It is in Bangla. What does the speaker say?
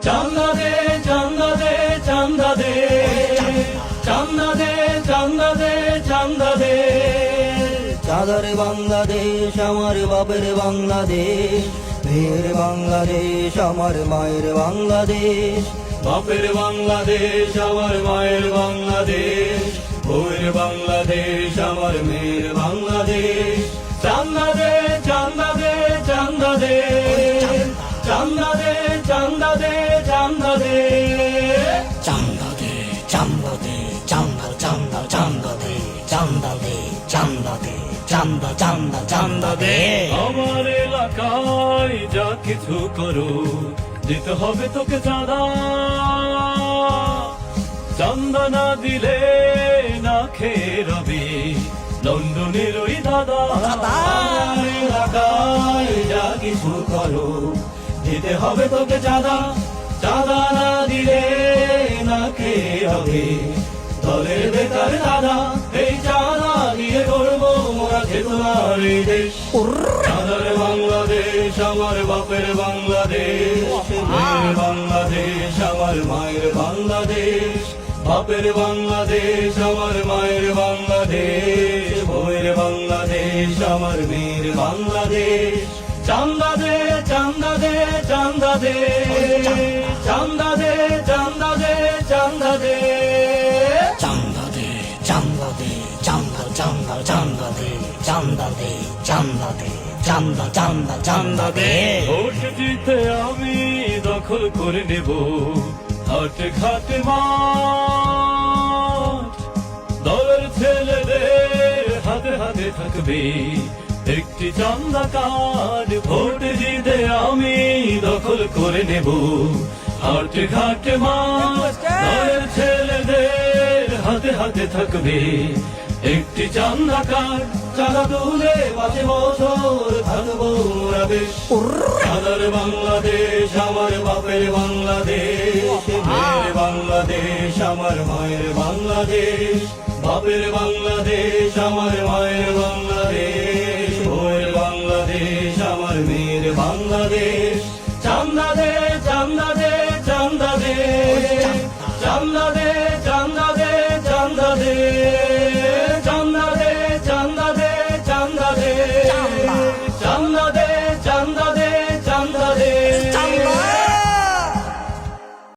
চান্দা দে চান্দা দে চান্দা দে চান্দা দে চান্দা দে চান্দা দে। চাঁদার বাংলাদেশ আমার বাপের বাংলাদেশ, মেয়ের বাংলাদেশ আমার মায়ের বাংলাদেশ। বাপের বাংলাদেশ আমার মায়ের বাংলাদেশ, বউয়ের বাংলাদেশ আমার মেয়ের বাংলাদেশ। চান্দা দে চান্দা দে চান্দা দে চান্দা দে চান্দা দে চান্দা দে। চান্দা দে চান্দা দে চান্দা চান্দা চান্দা দে চান্দা দে চান্দা দে চান্দা চান্দা চান্দা দে। আমার এলাকায় যা কিছু করো দিতে হবে তোকে চাঁদা। চান্দা না দিলে না খেয়ে রবি লন্ডনের ওই দাদা। আমার এলাকায় যা কিছু করো দিতে হবে তোকে চাঁদা। চাঁদা না দিলে না খেয়ে হবে দলের বেকার দাদা। এই চাঁদা দিয়ে করবো মোরা তোমার এই দেশ। চাঁদার বাংলাদেশ আমার বাপের বাংলাদেশ, মেয়ের বাংলাদেশ আমার মায়ের বাংলাদেশ। বাপের বাংলাদেশ আমার মায়ের বাংলাদেশ, বউয়ের বাংলাদেশ আমার মেয়ের বাংলাদেশ। চান্দা দে চান্দা দে চান্দা দে চান্দা দে চান্দা দে চান্দা দে। চান্দা দে চান্দা দে চান্দা চান্দা চান্দা দে চান্দা দে চান্দা দে চান্দা চান্দা চান্দা দে। ভোট জিতে আমি দখল করে নেব হাট ঘাট মাঠ। দলের ছেলেদের হাতে হাতে থাকবে একটি চান্দা কার্ড। ভোট জিতে আমি দখল করে নেব হাট ঘাট মাঠ। দলের ছেলেদের হাতে হাতে থাকবে একটি চান্দা কার্ড। চাঁদা তুলে 5 বছর থাকবো মোরা বেশ। চাঁদার বাংলাদেশ আমার বাপের বাংলাদেশ, মেয়ের বাংলাদেশ আমার মায়ের বাংলাদেশ। বাপের বাংলাদেশ আমার মায়ের